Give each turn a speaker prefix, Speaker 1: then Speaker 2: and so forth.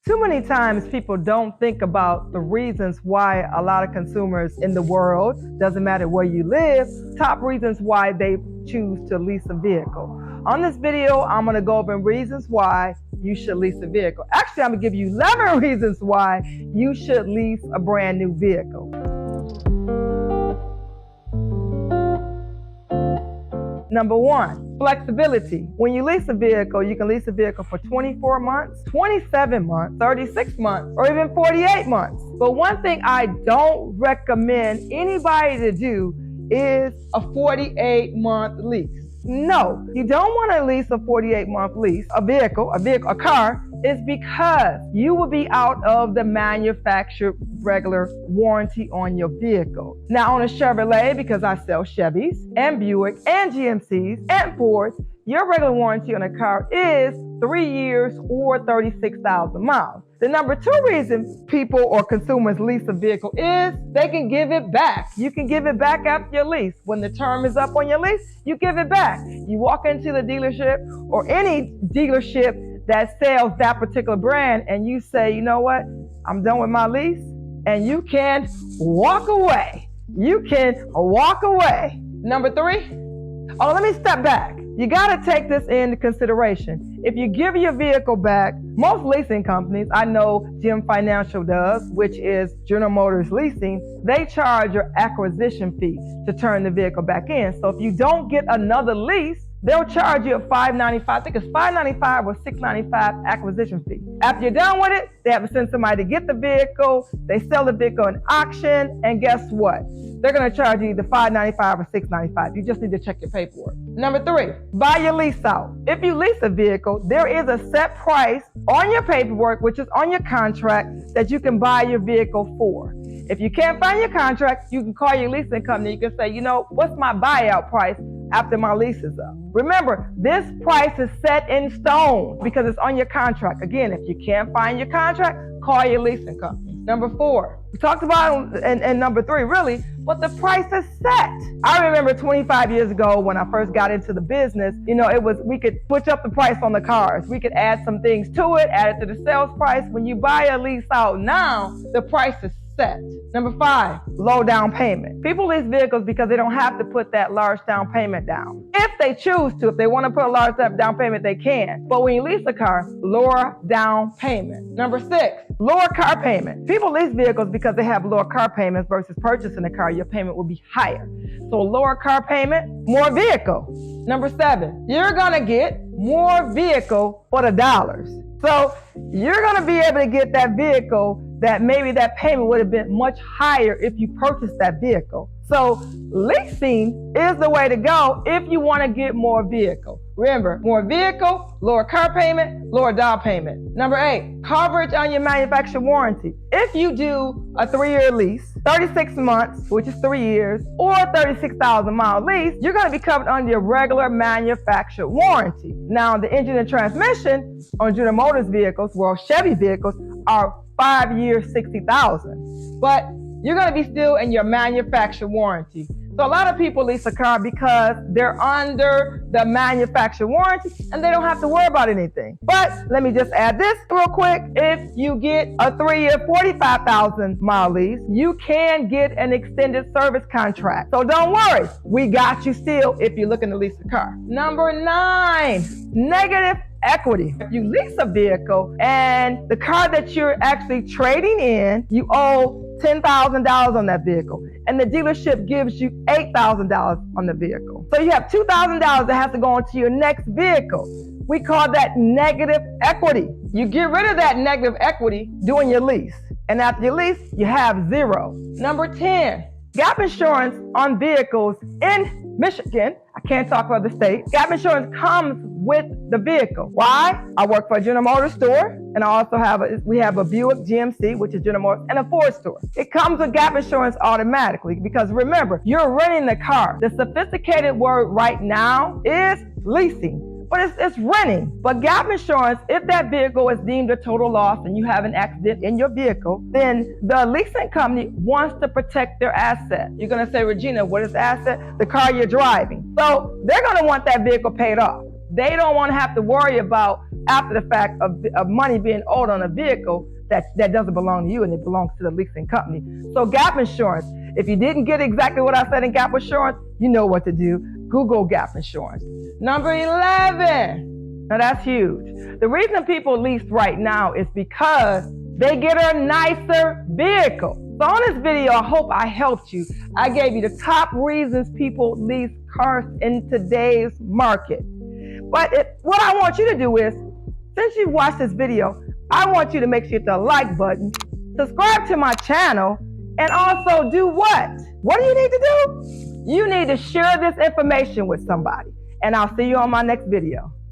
Speaker 1: Too many times people don't think about the reasons why a lot of consumers in the world, doesn't matter where you live, top reasons why they choose to lease a vehicle. On this video, I'm going to go over reasons why you should lease a vehicle. Actually, I'm going to give you 11 reasons why you should lease a brand new vehicle. Number one, flexibility. When you lease a vehicle, you can lease a vehicle for 24 months, 27 months, 36 months, or even 48 months. But one thing I don't recommend anybody to do is a 48-month lease. No, you don't want to lease a 48-month lease, a car, is because you will be out of the manufacturer regular warranty on your vehicle. Now on a Chevrolet, because I sell Chevys and Buick and GMCs and Fords, your regular warranty on a car is 3 years or 36,000 miles. The number two reason people or consumers lease a vehicle is they can give it back. You can give it back after your lease. When the term is up on your lease, you give it back. You walk into the dealership or any dealership that sells that particular brand and you say, you know what, I'm done with my lease, and you can walk away. You can walk away. Number three, let me step back. You got to take this into consideration. If you give your vehicle back, most leasing companies, I know GM Financial does, which is General Motors Leasing, they charge your acquisition fee to turn the vehicle back in. So if you don't get another lease, they'll charge you a $595, I think it's $595 or $695 acquisition fee. After you're done with it, they have to send somebody to get the vehicle, they sell the vehicle in auction, and guess what? They're gonna charge you either $595 or $695. You just need to check your paperwork. Number three, buy your lease out. If you lease a vehicle, there is a set price on your paperwork, which is on your contract, that you can buy your vehicle for. If you can't find your contract, you can call your leasing company. You can say, you know, what's my buyout price after my lease is up? Remember, this price is set in stone because it's on your contract. Again, if you can't find your contract, call your leasing company. Number four, we talked about it in number three, really, but the price is set. I remember 25 years ago when I first got into the business, you know, we could switch up the price on the cars. We could add some things to it, add it to the sales price. When you buy a lease out now, the price is set. Number five, low down payment. People lease vehicles because they don't have to put that large down payment down. If they choose to, if they want to put a large down payment, they can. But when you lease a car, lower down payment. Number six, lower car payment. People lease vehicles because they have lower car payments versus purchasing a car. Your payment will be higher. So lower car payment, more vehicle. Number seven, you're going to get more vehicle for the dollars. So you're going to be able to get that vehicle that maybe that payment would have been much higher if you purchased that vehicle. So leasing is the way to go if you want to get more vehicle. Remember, more vehicle, lower car payment, lower down payment. Number eight, coverage on your manufacturer warranty. If you do a 3-year lease, 36 months, which is 3 years, or 36,000 mile lease, you're going to be covered under your regular manufacturer warranty. Now, the engine and transmission on General Motors vehicles, well, Chevy vehicles, are 5 years, 60,000. But you're going to be still in your manufacturer warranty. So a lot of people lease a car because they're under the manufacturer warranty and they don't have to worry about anything. But let me just add this real quick. If you get a 3-year, 45,000 mile lease, you can get an extended service contract. So don't worry, we got you still if you're looking to lease a car. Number 9, negative equity. If you lease a vehicle and the car that you're actually trading in, you owe $10,000 on that vehicle, and the dealership gives you $8,000 on the vehicle. So you have $2,000 that has to go into your next vehicle. We call that negative equity. You get rid of that negative equity doing your lease, and after your lease, you have zero. Number 10, gap insurance on vehicles in Michigan. I can't talk about the state. Gap insurance comes with the vehicle. Why? I work for a General Motors store, and I also have we have a Buick GMC, which is General Motors, and a Ford store. It comes with gap insurance automatically because remember, you're renting the car. The sophisticated word right now is leasing. But it's renting. But gap insurance, if that vehicle is deemed a total loss and you have an accident in your vehicle, then the leasing company wants to protect their asset. You're going to say, Regina, what is asset? The car you're driving. So they're going to want that vehicle paid off. They don't want to have to worry about after the fact of money being owed on a vehicle that doesn't belong to you and it belongs to the leasing company. So gap insurance, if you didn't get exactly what I said in gap insurance, you know what to do. Google gap insurance. Number 11. Now that's huge. The reason people lease right now is because they get a nicer vehicle. So on this video, I hope I helped you. I gave you the top reasons people lease cars in today's market. But what I want you to do is, since you've watched this video, I want you to make sure you hit the like button, subscribe to my channel, and also do what? What do you need to do? You need to share this information with somebody. And I'll see you on my next video.